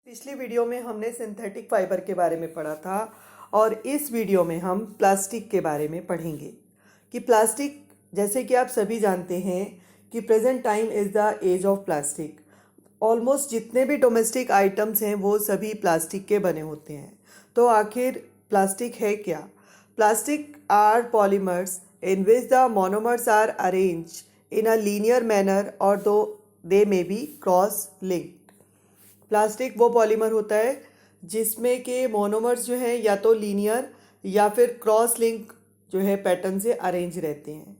पिछली वीडियो में हमने सिंथेटिक फाइबर के बारे में पढ़ा था और इस वीडियो में हम प्लास्टिक के बारे में पढ़ेंगे कि प्लास्टिक, जैसे कि आप सभी जानते हैं कि present time is the age of plastic. Almost जितने भी डोमेस्टिक आइटम्स हैं वो सभी प्लास्टिक के बने होते हैं। तो आखिर प्लास्टिक है क्या? Plastics are polymers in which the monomers are arrange in a linear manner और दो they may be cross linked. Plastic वो पॉलीमर होता है जिसमें के मोनोमर्स जो है या तो लीनियर या फिर क्रॉस लिंक जो है पैटर्न से अरेंज रहते हैं।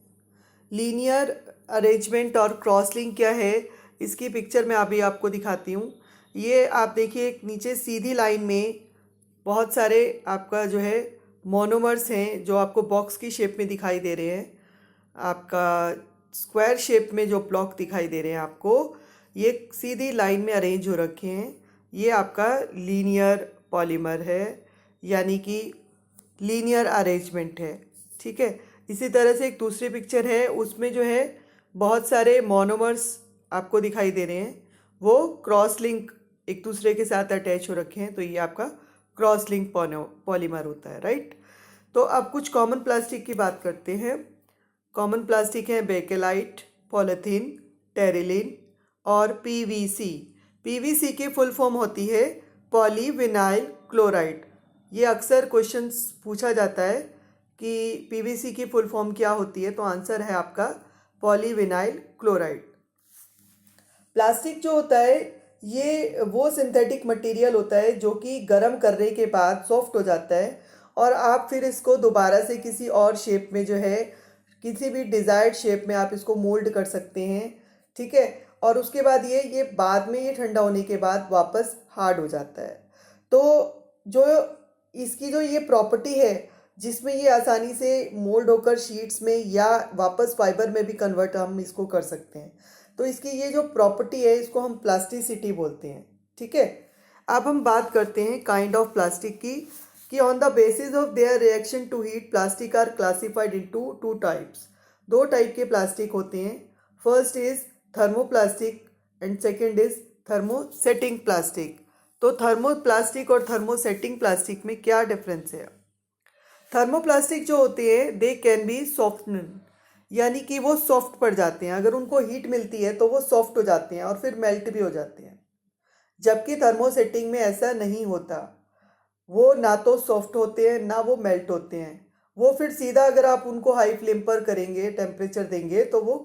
लीनियर अरेंजमेंट और क्रॉस लिंक क्या है, इसकी पिक्चर मैं अभी आपको दिखाती हूँ। ये आप देखिए, नीचे सीधी लाइन में बहुत सारे आपका जो है मोनोमर्स हैं जो आपको बॉक्स की शेप में दिखाई दे रहे हैं। आपका स्क्वायर शेप में जो ब्लॉक दिखाई दे रहे हैं आपको, ये सीधी लाइन में अरेंज हो रखे हैं। ये आपका लीनियर पॉलीमर है, यानी कि लीनियर अरेंजमेंट है। ठीक है। इसी तरह से एक दूसरी पिक्चर है, उसमें जो है बहुत सारे मोनोमर्स आपको दिखाई दे रहे हैं, वो क्रॉस लिंक एक दूसरे के साथ अटैच हो रखे हैं। तो ये आपका क्रॉस लिंक पॉलीमर होता है, राइट। तो अब कुछ कॉमन प्लास्टिक की बात करते हैं। कॉमन प्लास्टिक हैं बेकेलाइट, पॉलीथीन, टेरिलिन और पीवीसी। पीवीसी की फुल फॉर्म होती है पॉलीविनाइल क्लोराइड। ये अक्सर क्वेश्चंस पूछा जाता है कि पीवीसी की फुल फॉर्म क्या होती है, तो आंसर है आपका पॉलीविनाइल क्लोराइड। प्लास्टिक जो होता है ये वो सिंथेटिक मटेरियल होता है जो कि गर्म करने के बाद सॉफ्ट हो जाता है और आप फिर इसको दोबारा से किसी और शेप में जो है, किसी भी डिज़ायर्ड शेप में आप इसको मोल्ड कर सकते हैं। ठीक है। और उसके बाद ये बाद में ये ठंडा होने के बाद वापस हार्ड हो जाता है। तो जो इसकी जो ये प्रॉपर्टी है जिसमें ये आसानी से मोल्ड होकर शीट्स में या वापस फाइबर में भी कन्वर्ट हम इसको कर सकते हैं, तो इसकी ये जो प्रॉपर्टी है इसको हम प्लास्टिसिटी बोलते हैं। ठीक है। अब हम बात करते हैं काइंड ऑफ प्लास्टिक की, कि on the basis of their reaction to heat plastic are classified into two types. दो टाइप के प्लास्टिक होते हैं। First is thermoplastic and second is thermosetting plastic. तो थर्मोप्लास्टिक और थर्मोसेटिंग प्लास्टिक में क्या डिफरेंस है? थर्मोप्लास्टिक जो होते हैं दे कैन बी सॉफ्टन, यानी कि वो सॉफ्ट पड़ जाते हैं। अगर उनको हीट मिलती है तो वो सॉफ्ट हो जाते हैं और फिर मेल्ट भी हो जाते हैं। जबकि थर्मोसेटिंग में ऐसा नहीं होता, वो ना तो सॉफ्ट होते हैं ना वो मेल्ट होते हैं। वो फिर सीधा अगर आप उनको हाई फ्लेम पर करेंगे, टेम्परेचर देंगे, तो वो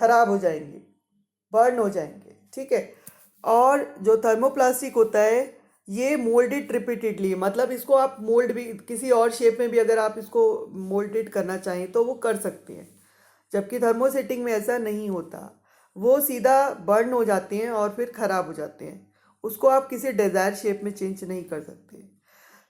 खराब हो जाएंगे, बर्न हो जाएंगे। ठीक है। और जो थर्मोप्लास्टिक होता है ये मोल्डेड रिपीटेडली, मतलब इसको आप मोल्ड भी किसी और शेप में भी अगर आप इसको मोल्डेड करना चाहें तो वो कर सकते हैं। जबकि थर्मोसेटिंग में ऐसा नहीं होता, वो सीधा बर्न हो जाते हैं और फिर ख़राब हो जाते हैं। उसको आप किसी डिज़ायर शेप में चेंज नहीं कर सकते।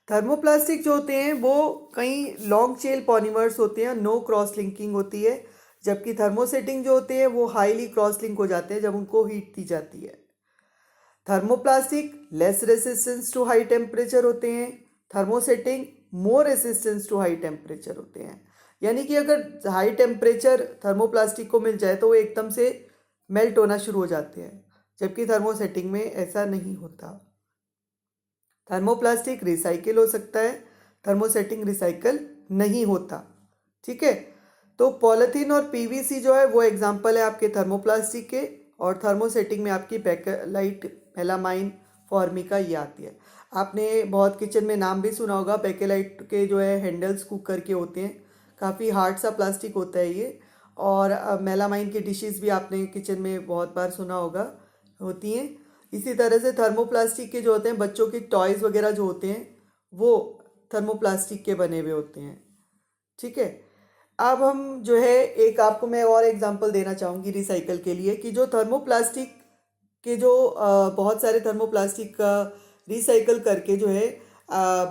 थर्मोप्लास्टिक जो होते हैं वो कई लॉन्ग चेन पॉलीमर्स होते हैं, नो क्रॉस लिंकिंग होती है। जबकि थर्मोसेटिंग जो होते हैं वो हाईली क्रॉस लिंक हो जाते हैं जब उनको हीट दी जाती है। Thermoplastic less resistance to high temperature होते हैं, thermosetting more resistance to high temperature होते हैं। यानी कि अगर हाई टेम्परेचर थर्मोप्लास्टिक को मिल जाए तो वो एकदम से मेल्ट होना शुरू हो जाते हैं, जबकि थर्मोसेटिंग में ऐसा नहीं होता। थर्मोप्लास्टिक रिसाइकिल हो सकता है, थर्मोसेटिंग रिसाइकिल नहीं होता। ठीक है। तो पॉलीथीन और पीवीसी जो है वो एग्जांपल है आपके थर्मोप्लास्टिक के, और थर्मोसेटिंग में आपकी बेकेलाइट, मेलामाइन, फॉर्मिका ये आती है। आपने बहुत किचन में नाम भी सुना होगा, बेकेलाइट के जो है हैंडल्स कुकर के होते हैं, काफ़ी हार्ड सा प्लास्टिक होता है ये। और मेलामाइन की डिशेस भी आपने किचन में बहुत बार सुना होगा, होती हैं। इसी तरह से थर्मोप्लास्टिक के जो होते हैं बच्चों के टॉयज़ वगैरह जो होते हैं वो थर्मोप्लास्टिक के बने हुए होते हैं। ठीक है। अब हम जो है एक आपको मैं और एग्जांपल देना चाहूँगी रिसाइकल के लिए, कि जो थर्मोप्लास्टिक के जो बहुत सारे थर्मोप्लास्टिक का रिसाइकल करके जो है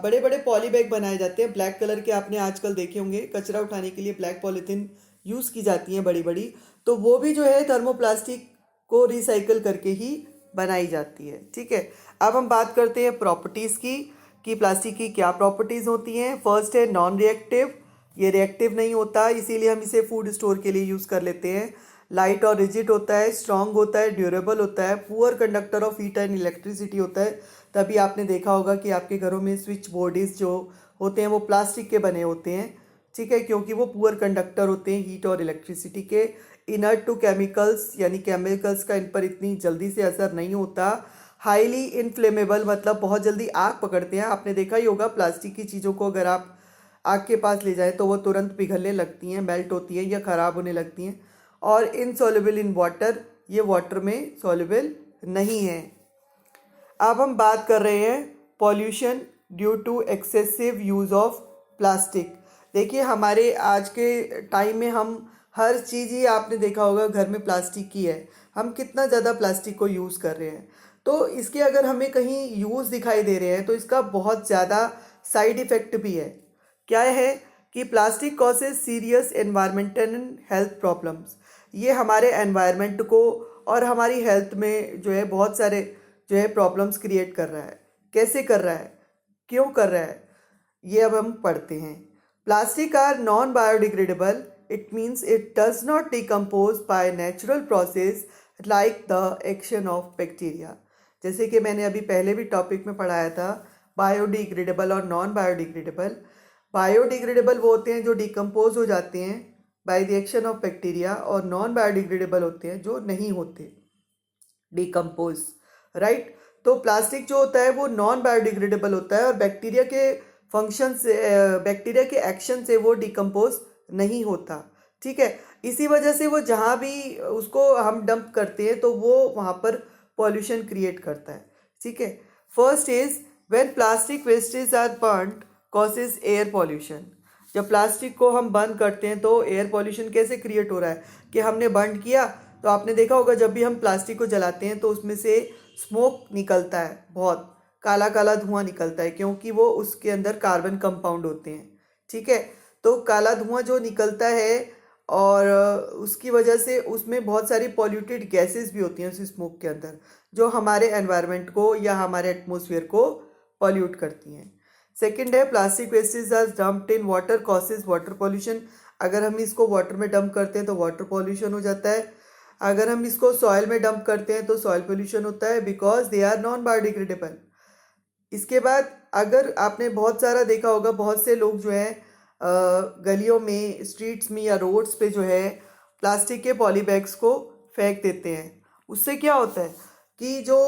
बड़े बड़े पॉली बैग बनाए जाते हैं। ब्लैक कलर के आपने आजकल देखे होंगे, कचरा उठाने के लिए ब्लैक पॉलीथीन यूज़ की जाती हैं बड़ी बड़ी, तो वो भी जो है थर्मोप्लास्टिक को रिसाइकल करके ही बनाई जाती है। ठीक है। अब हम बात करते हैं प्रॉपर्टीज़ की, कि प्लास्टिक की क्या प्रॉपर्टीज़ होती हैं। फर्स्ट है नॉन रिएक्टिव, ये रिएक्टिव नहीं होता, इसीलिए हम इसे फूड स्टोर के लिए यूज़ कर लेते हैं। लाइट और रिजिड होता है, स्ट्रांग होता है, ड्यूरेबल होता है, poor conductor of heat and electricity होता है। तभी आपने देखा होगा कि आपके घरों में स्विच बोर्ड्स जो होते हैं वो प्लास्टिक के बने होते हैं, ठीक है, क्योंकि वो पुअर कंडक्टर होते हैं हीट और इलेक्ट्रिसिटी के। इनर्ट टू केमिकल्स, यानी केमिकल्स का इन पर इतनी जल्दी से असर नहीं होता। हाईली इनफ्लेमेबल, मतलब बहुत जल्दी आग पकड़ते हैं। आपने देखा ही होगा प्लास्टिक की चीज़ों को अगर आप आग के पास ले जाएं तो वो तुरंत पिघलने लगती हैं, मेल्ट होती हैं या ख़राब होने लगती हैं। और इनसॉल्युबल इन वाटर, ये वाटर में सॉल्युबल नहीं है। अब हम बात कर रहे हैं pollution due to excessive use of plastic. देखिए हमारे आज के टाइम में हम हर चीज़ ही आपने देखा होगा घर में प्लास्टिक की है। हम कितना ज़्यादा प्लास्टिक को यूज़ कर रहे हैं, तो इसके अगर हमें कहीं यूज़ दिखाई दे रहे हैं तो इसका बहुत ज़्यादा साइड इफ़ेक्ट भी है। क्या है कि plastic causes serious environmental and health problems. ये हमारे एनवायरनमेंट को और हमारी हेल्थ में जो है बहुत सारे जो है प्रॉब्लम्स क्रिएट कर रहा है। कैसे कर रहा है, क्यों कर रहा है, ये अब हम पढ़ते हैं। Plastic are non biodegradable, it means it does not decompose by natural process like the action of bacteria. जैसे कि मैंने अभी पहले भी टॉपिक में पढ़ाया था, बायोडिग्रेडेबल और नॉन बायोडिग्रेडेबल। बायोडिग्रेडेबल वो होते हैं जो डिकम्पोज हो जाते हैं by the action of bacteria, और नॉन बायोडिग्रेडेबल होते हैं जो नहीं होते डिकम्पोज, राइट। तो प्लास्टिक जो होता है वो नॉन बायोडिग्रेडेबल होता है और बैक्टीरिया के फंक्शन से, बैक्टीरिया के एक्शन से वो डिकम्पोज नहीं होता, ठीक है। इसी वजह से वो जहाँ भी उसको हम डंप करते हैं तो वो वहाँ पर पॉल्यूशन क्रिएट करता है, ठीक है। First is when plastic wastage are burned causes air pollution. जब प्लास्टिक को हम बर्न करते हैं तो एयर पॉल्यूशन कैसे क्रिएट हो रहा है कि हमने बर्न किया, तो आपने देखा होगा जब भी हम प्लास्टिक को जलाते हैं तो उसमें से स्मोक निकलता है, बहुत काला काला धुआं निकलता है, क्योंकि वो उसके अंदर कार्बन कंपाउंड होते हैं, ठीक है। तो काला धुआं जो निकलता है और उसकी वजह से उसमें बहुत सारी पॉल्यूटेड गैसेस भी होती हैं उस स्मोक के अंदर, जो हमारे एनवायरनमेंट को या हमारे एटमॉस्फेयर को पॉल्यूट करती हैं। सेकेंड है plastic wastage are dumped in water causes water pollution. अगर हम इसको वाटर में डंप करते हैं तो वाटर पॉल्यूशन हो जाता है। अगर हम इसको सॉइल में डंप करते हैं तो सॉइल पोल्यूशन होता है, because they are non biodegradable. इसके बाद अगर आपने बहुत सारा देखा होगा, बहुत से लोग जो है गलियों में, स्ट्रीट्स में या रोड्स पे जो है प्लास्टिक के पॉली बैग्स को फेंक देते हैं। उससे क्या होता है कि जो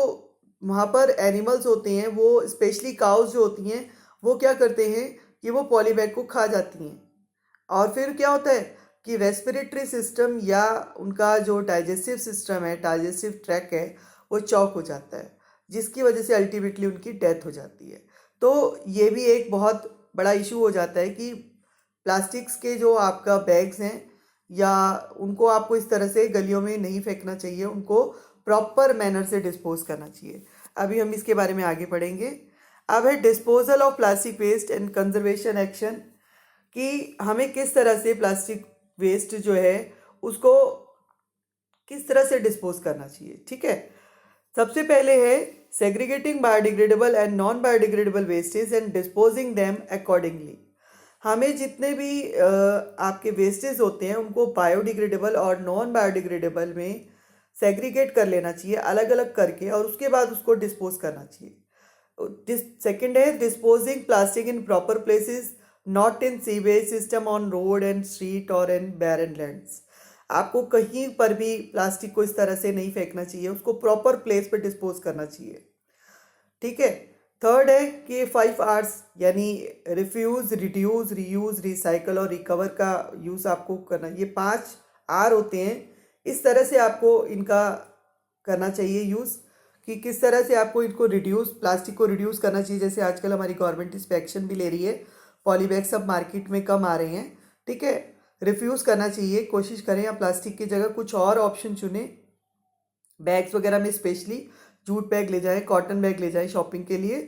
वहाँ पर एनिमल्स होते हैं, वो स्पेशली काउज जो होती हैं, वो क्या करते हैं कि वो पॉली बैग को खा जाती हैं, और फिर क्या होता है कि रेस्पिरेटरी सिस्टम या उनका जो डाइजेस्टिव सिस्टम है, डाइजेस्टिव ट्रैक है, वो चौक हो जाता है, जिसकी वजह से अल्टीमेटली उनकी डेथ हो जाती है। तो ये भी एक बहुत बड़ा इशू हो जाता है कि प्लास्टिक्स के जो आपका बैग्स हैं, या उनको आपको इस तरह से गलियों में नहीं फेंकना चाहिए, उनको प्रॉपर मैनर से डिस्पोज करना चाहिए। अभी हम इसके बारे में आगे पढ़ेंगे। अब है disposal of plastic waste and conservation action, कि हमें किस तरह से प्लास्टिक वेस्ट जो है उसको किस तरह से डिस्पोज करना चाहिए, ठीक है। सबसे पहले है segregating biodegradable and non biodegradable wastage and disposing them accordingly. हमें जितने भी आपके वेस्टेज होते हैं उनको बायोडिग्रेडेबल और नॉन बायोडिग्रेडेबल में सेग्रीगेट कर लेना चाहिए, अलग अलग करके, और उसके बाद उसको डिस्पोज करना चाहिए। सेकेंड है disposing plastic in proper places, not in sewage system on road and street और इन बैरन लैंड्स। आपको कहीं पर भी प्लास्टिक को इस तरह से नहीं फेंकना चाहिए, उसको प्रॉपर प्लेस पे डिस्पोज करना चाहिए, ठीक है। थर्ड है कि 5 Rs, यानी रिफ्यूज़, रिड्यूस, रीयूज़, रिसाइकल और रिकवर का यूज़ आपको करना। ये 5 R होते हैं, इस तरह से आपको इनका करना चाहिए यूज़, कि किस तरह से आपको इनको रिड्यूस, प्लास्टिक को रिड्यूस करना चाहिए। जैसे आजकल हमारी गवर्नमेंट इस पे एक्शन भी ले रही है, पॉली बैग सब मार्केट में कम आ रहे हैं, ठीक है। रिफ्यूज़ करना चाहिए, कोशिश करें आप प्लास्टिक की जगह कुछ और ऑप्शन चुनें। बैग्स वगैरह में स्पेशली जूट बैग ले जाएं, कॉटन बैग ले जाएं शॉपिंग के लिए,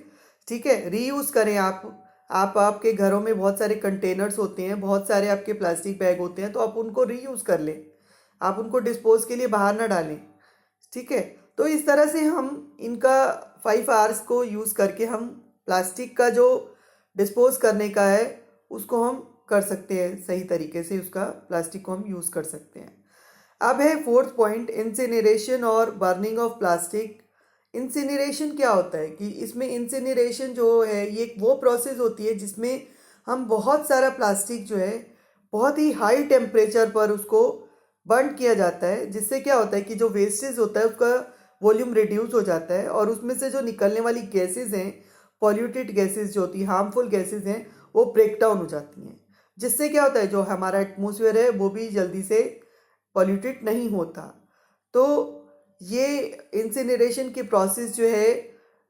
ठीक है। रीयूज़ करें आप आपके घरों में बहुत सारे कंटेनर्स होते हैं, बहुत सारे आपके प्लास्टिक बैग होते हैं, तो आप उनको रीयूज़ कर लें, आप उनको डिस्पोज के लिए बाहर ना डालें, ठीक है। तो इस तरह से हम इनका 5 Rs को यूज़ करके हम प्लास्टिक का जो डिस्पोज करने का है उसको हम कर सकते हैं, सही तरीके से उसका प्लास्टिक को हम यूज़ कर सकते हैं। अब है फोर्थ पॉइंट, इंसिनरेशन और बर्निंग ऑफ प्लास्टिक। इंसिनरेशन क्या होता है कि इसमें इंसिनरेशन जो है ये वो प्रोसेस होती है जिसमें हम बहुत सारा प्लास्टिक जो है बहुत ही हाई टेम्परेचर पर उसको बर्न किया जाता है, जिससे क्या होता है कि जो वेस्टेज होता है उसका वॉल्यूम रिड्यूस हो जाता है और उसमें से जो निकलने वाली गैसेज हैं, पॉल्यूटेड गैसेज जो होती है, हार्मफुल गैसेज हैं, वो ब्रेक डाउन हो जाती हैं, जिससे क्या होता है जो हमारा एटमॉस्फेयर है वो भी जल्दी से पॉल्यूटेड नहीं होता। तो ये इंसिनरेशन की प्रोसेस जो है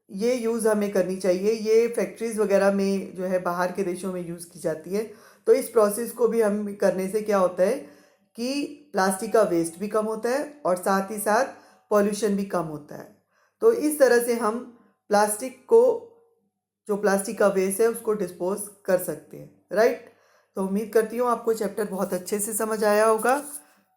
ये यूज़ हमें करनी चाहिए। ये फैक्ट्रीज़ वगैरह में जो है बाहर के देशों में यूज़ की जाती है। तो इस प्रोसेस को भी हम करने से क्या होता है कि प्लास्टिक का वेस्ट भी कम होता है और साथ ही साथ पॉल्यूशन भी कम होता है। तो इस तरह से हम प्लास्टिक को, जो प्लास्टिक का वेस्ट है उसको डिस्पोज कर सकते हैं, राइट। तो उम्मीद करती हूँ आपको चैप्टर बहुत अच्छे से समझ आया होगा।